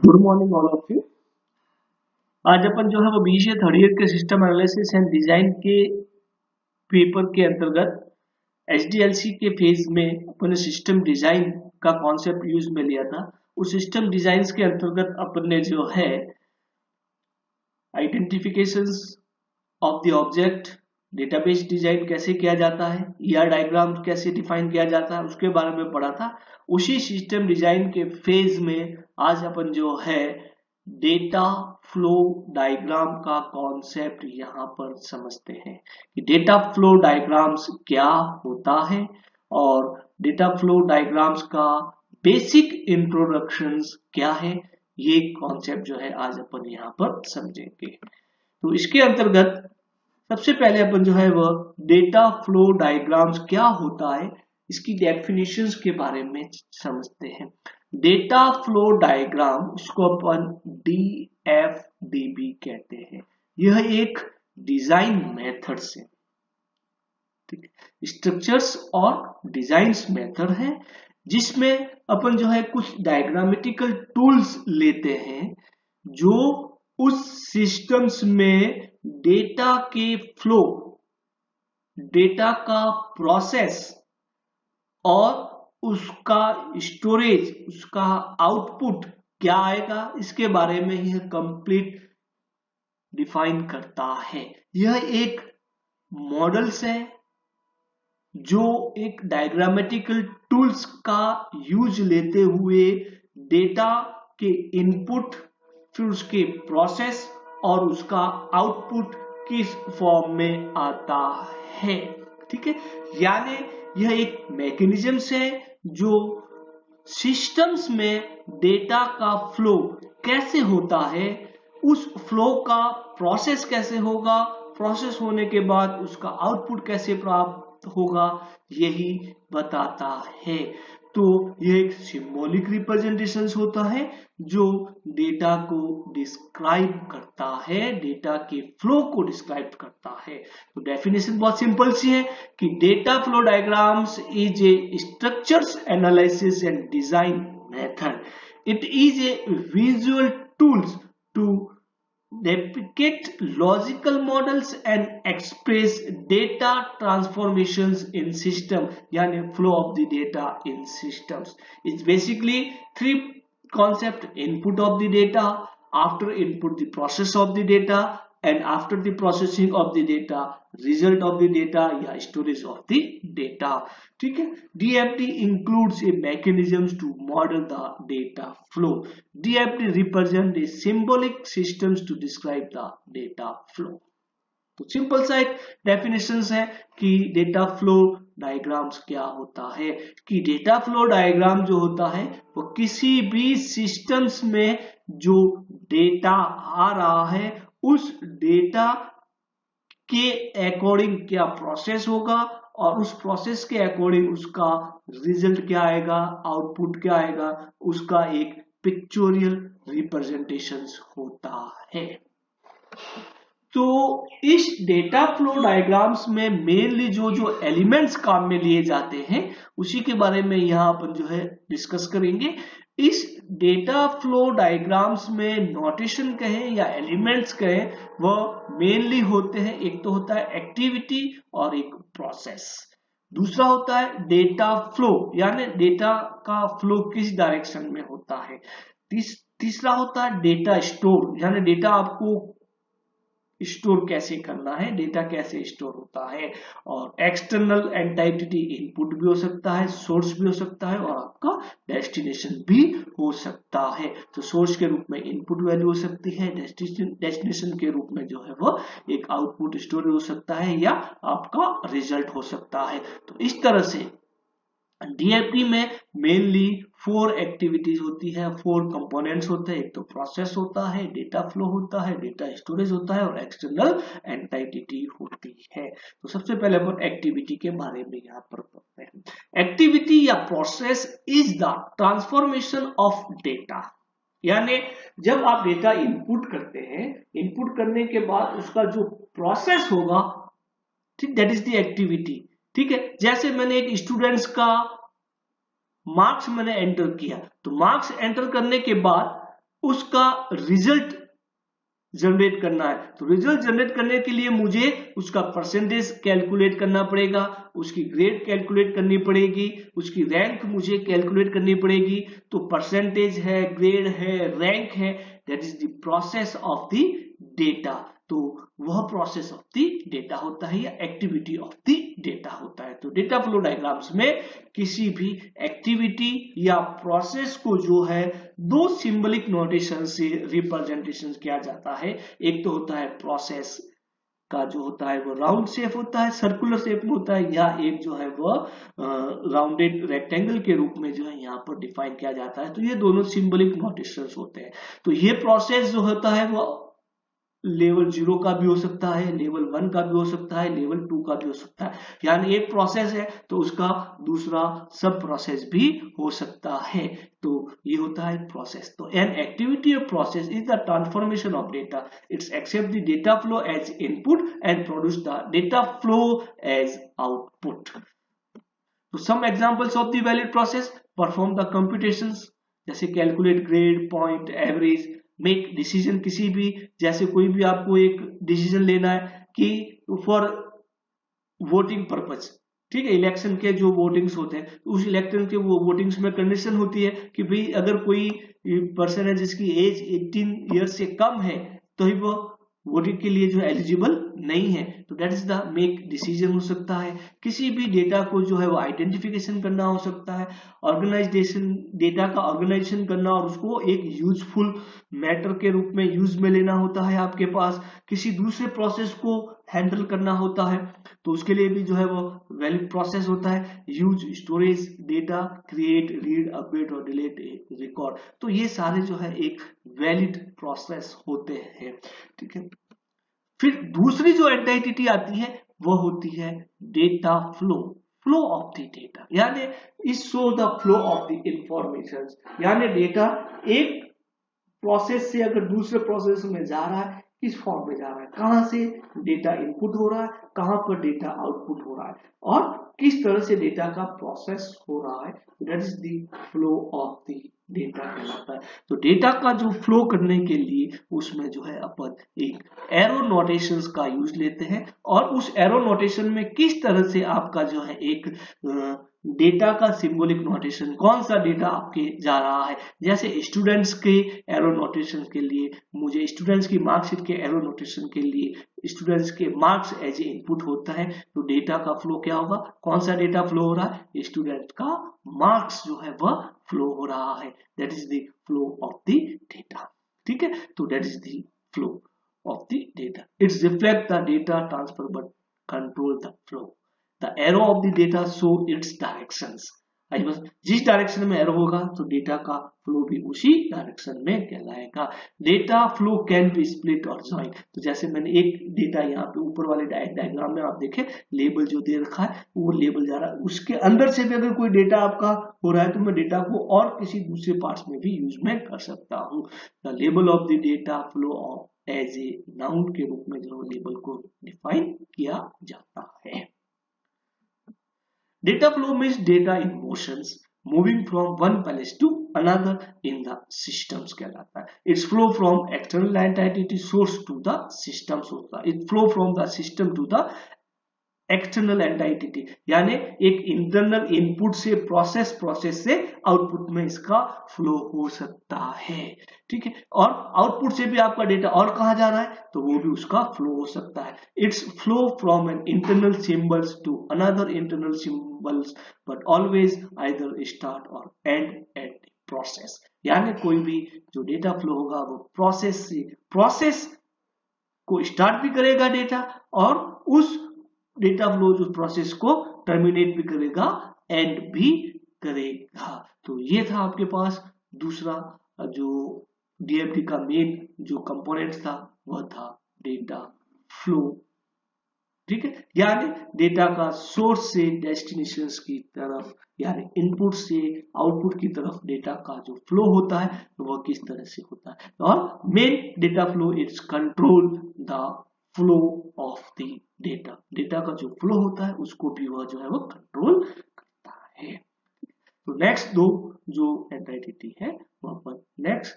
Good morning all of you. आज अपन जो है वो बीसीए थर्ड ईयर के सिस्टम एनालिसिस एंड डिजाइन के पेपर के अंतर्गत एचडीएलसी के फेज में अपन ने सिस्टम डिजाइन का कॉन्सेप्ट यूज में लिया था। उस सिस्टम डिजाइन के अंतर्गत अपन ने जो है identifications of the object, database design कैसे किया जाता है, ईआर डायग्राम कैसे डिफाइन किया जाता है, उसके बारे में पढ़ा था। उसी सिस्टम डिजाइन के फेज में आज अपन जो है डेटा फ्लो डायग्राम का कॉन्सेप्ट यहाँ पर समझते हैं कि डेटा फ्लो डायग्राम्स क्या होता है और डेटा फ्लो डायग्राम्स का बेसिक इंट्रोडक्शंस क्या है। ये कॉन्सेप्ट जो है आज अपन यहाँ पर समझेंगे। तो इसके अंतर्गत सबसे पहले अपन जो है वह डेटा फ्लो डायग्राम्स क्या होता है इसकी डेफिनेशंस के बारे में समझते हैं। डेटा फ्लो डायग्राम, इसको अपन DFDB कहते हैं। यह एक डिजाइन मेथड से, ठीक, स्ट्रक्चर्स और डिजाइंस मेथड है जिसमें अपन जो है कुछ डायग्रामेटिकल टूल्स लेते हैं जो उस सिस्टम्स में डेटा के फ्लो, डेटा का प्रोसेस और उसका स्टोरेज, उसका आउटपुट क्या आएगा, इसके बारे में यह कंप्लीट डिफाइन करता है। यह एक मॉडल्स है जो एक डायग्रामेटिकल टूल्स का यूज लेते हुए डेटा के इनपुट, फिर उसके प्रोसेस और उसका आउटपुट किस फॉर्म में आता है, ठीक है। यानी यह एक मैकेनिज्म्स है जो सिस्टम्स में डेटा का फ्लो कैसे होता है, उस फ्लो का प्रोसेस कैसे होगा, प्रोसेस होने के बाद उसका आउटपुट कैसे प्राप्त होगा, यही बताता है। तो यह एक सिंबॉलिक रिप्रेजेंटेशन होता है जो डेटा को डिस्क्राइब करता है, डेटा के फ्लो को डिस्क्राइब करता है। तो डेफिनेशन बहुत सिंपल सी है कि data flow diagrams is a structures analysis and design method. It is a visual tools to depict logical models and express data transformations in system, yani flow of the data in systems. It's basically three concept: input of the data, after input the process of the data, and after the processing of the data result of the data या storage of the data, ठीक है। DFD includes a mechanisms to model the data flow. DFD represent a symbolic systems to describe the data flow. तो simple सा एक definition है कि data flow diagrams क्या होता है, कि डेटा फ्लो डायग्राम जो होता है वो किसी भी सिस्टम्स में जो डेटा आ रहा है उस डेटा के अकॉर्डिंग क्या प्रोसेस होगा और उस प्रोसेस के अकॉर्डिंग उसका रिजल्ट क्या आएगा, आउटपुट क्या आएगा, उसका एक पिक्चोरियल रिप्रेजेंटेशन होता है। तो इस डेटा फ्लो डायग्राम्स में मेनली जो जो एलिमेंट्स काम में लिए जाते हैं उसी के बारे में यहाँ अपन जो है डिस्कस करेंगे। इस डेटा फ्लो डायग्राम्स में नोटेशन कहें या एलिमेंट्स कहें वह मेनली होते हैं, एक तो होता है एक्टिविटी और एक प्रोसेस, दूसरा होता है डेटा फ्लो यानी डेटा का फ्लो किस डायरेक्शन में होता है, तीसरा होता है डेटा स्टोर यानी डेटा आपको स्टोर कैसे करना है, डेटा कैसे स्टोर होता है, और एक्सटर्नल एंटिटी इनपुट भी हो सकता है, सोर्स भी हो सकता है और आपका डेस्टिनेशन भी हो सकता है। तो सोर्स के रूप में इनपुट वैल्यू हो सकती है, डेस्टिनेशन के रूप में जो है वो एक आउटपुट स्टोर हो सकता है या आपका रिजल्ट हो सकता है। तो इस तरह से डीएफडी में मेनली 4 एक्टिविटीज होती है, 4 कंपोनेंट्स होते हैं। एक तो प्रोसेस होता है, डेटा फ्लो होता है, डेटा स्टोरेज होता है और एक्सटर्नल एंटिटी होती है। तो सबसे पहले अपन एक्टिविटी के बारे में यहाँ पर पढ़ते हैं। एक्टिविटी या process is the transformation of data, यानी जब आप डेटा इनपुट करते हैं, इनपुट करने के बाद उसका जो प्रोसेस होगा, ठीक, दैट इज द एक्टिविटी, ठीक है। जैसे मैंने एक स्टूडेंट्स का मार्क्स मैंने एंटर किया, तो मार्क्स एंटर करने के बाद उसका रिजल्ट जनरेट करना है। तो रिजल्ट जनरेट करने के लिए मुझे उसका परसेंटेज कैलकुलेट करना पड़ेगा, उसकी ग्रेड कैलकुलेट करनी पड़ेगी, उसकी रैंक मुझे कैलकुलेट करनी पड़ेगी। तो परसेंटेज है, ग्रेड है, रैंक है, that is the process of the data. तो वह प्रोसेस ऑफ द डेटा होता है या एक्टिविटी ऑफ द डेटा होता है। तो डेटा फ्लो डायग्राम्स में किसी भी एक्टिविटी या प्रोसेस को जो है दो सिंबलिक नोटेशन से रिप्रेजेंटेशन किया जाता है। एक तो होता है प्रोसेस का जो होता है वो राउंड शेप होता है, सर्कुलर शेप में होता है, या एक जो है वो राउंडेड रेक्टेंगल के रूप में जो है यहाँ पर डिफाइन किया जाता है। तो ये दोनों सिंबलिक नोटेशंस होते हैं। तो ये प्रोसेस जो होता है वो लेवल 0 का भी हो सकता है, लेवल 1 का भी हो सकता है, लेवल 2 का भी हो सकता है। यानी एक प्रोसेस है तो उसका दूसरा सब प्रोसेस भी हो सकता है। तो ये होता है प्रोसेस। तो एन एक्टिविटी और process is the transformation of data. It's except the data flow as input and produce the data flow as output. तो some examples of the valid process: perform the computations, जैसे calculate grade, point, average, make decision, किसी भी जैसे कोई भी आपको एक decision लेना है कि फॉर वोटिंग पर्पज, ठीक है, इलेक्शन के जो वोटिंग्स होते हैं उस इलेक्शन के वो वोटिंग्स में कंडीशन होती है कि भाई अगर कोई पर्सन है जिसकी एज 18 ईयर्स से कम है तो ही वो वोटिंग के लिए जो एलिजिबल नहीं है। तो that is the make decision हो सकता है। किसी भी डेटा को जो है वो आइडेंटिफिकेशन करना हो सकता है, ऑर्गेनाइजेशन, डेटा का ऑर्गेनाइजेशन करना और उसको एक यूजफुल मैटर के रूप में यूज में लेना होता है आपके पास। किसी दूसरे प्रोसेस को हैंडल करना होता है तो उसके लिए भी जो है वो वैलिड प्रोसेस होता है। Use, storage, data, create, read, update और डिलीट ए रिकॉर्ड। तो ये सारे जो है एक वैलिड प्रोसेस होते हैं, ठीक है। फिर दूसरी जो एंटिटी आती है वो होती है data flow, flow of the data, यानी is show the flow of the information. यानी डेटा एक प्रोसेस से अगर दूसरे प्रोसेस में जा रहा है, किस फॉर्म में जा रहा है, कहां से डेटा इनपुट हो रहा है, कहां पर डेटा आउटपुट हो रहा है और किस तरह से डेटा का प्रोसेस हो रहा है, that is the flow of the data कहलाता है। तो डेटा का जो फ्लो करने के लिए उसमें जो है अपन एक एरो नोटेशंस का यूज लेते हैं और उस एरो नोटेशन में किस तरह से आपका जो है एक डेटा का सिंबॉलिक नोटेशन, कौन सा डेटा आपके जा रहा है। जैसे स्टूडेंट्स के एरो नोटेशन के लिए मुझे स्टूडेंट्स की मार्कशीट के एरो नोटेशन के लिए स्टूडेंट्स के मार्क्स एज ए इनपुट होता है। तो डेटा का फ्लो क्या होगा, कौन सा डेटा फ्लो हो रहा है, स्टूडेंट का मार्क्स जो है वह फ्लो हो रहा है, that is the flow of the data, ठीक है। तो that is the flow of the data. It's reflect the data transfer but control the flow. The arrow of the data show its directions। जिस direction में arrow होगा तो data का flow भी उसी डायरेक्शन में कहलाएगा। Data flow can be split और ज्वाइन। तो जैसे मैंने एक डेटा यहाँ पे ऊपर वाले डायग्राम में आप देखें, लेबल जो दे रखा है वो लेबल जा रहा है, उसके अंदर से भी अगर कोई डेटा आपका हो रहा है तो मैं डेटा को और किसी दूसरे पार्ट्स में भी यूज में कर सकता हूँ। The label of the data flow of as a noun के रूप में जो लेबल को डिफाइन किया जाता है। Data flow means data in motions moving from one place to another in the systems कहलाता है। Its flow from external entity source to the systems होता है। It flow from the system to the external entity, यानी एक internal input से process से output में इसका फ्लो हो सकता है, ठीक है। और आउटपुट से भी आपका डेटा और कहा जा रहा है तो वो भी उसका फ्लो हो सकता है। It's flow from an internal symbols to another internal symbols but always either start or end at process. यानी कोई भी जो डेटा फ्लो होगा वो प्रोसेस से, प्रोसेस को स्टार्ट भी करेगा डेटा और उस डेटा फ्लो जो प्रोसेस को टर्मिनेट भी करेगा, एंड भी करेगा। तो ये था आपके पास दूसरा जो डीएफडी का मेन जो कंपोनेंट था वह था डेटा फ्लो, ठीक है। यानी डेटा का सोर्स से डेस्टिनेशन की तरफ, यानी इनपुट से आउटपुट की तरफ डेटा का जो फ्लो होता है वह किस तरह से होता है। और main data flow it's control the flow of the data. Data का जो फ्लो होता है उसको भी वह जो है वो कंट्रोल करता है। तो नेक्स्ट दो जो एंटिटी है वह पर नेक्स्ट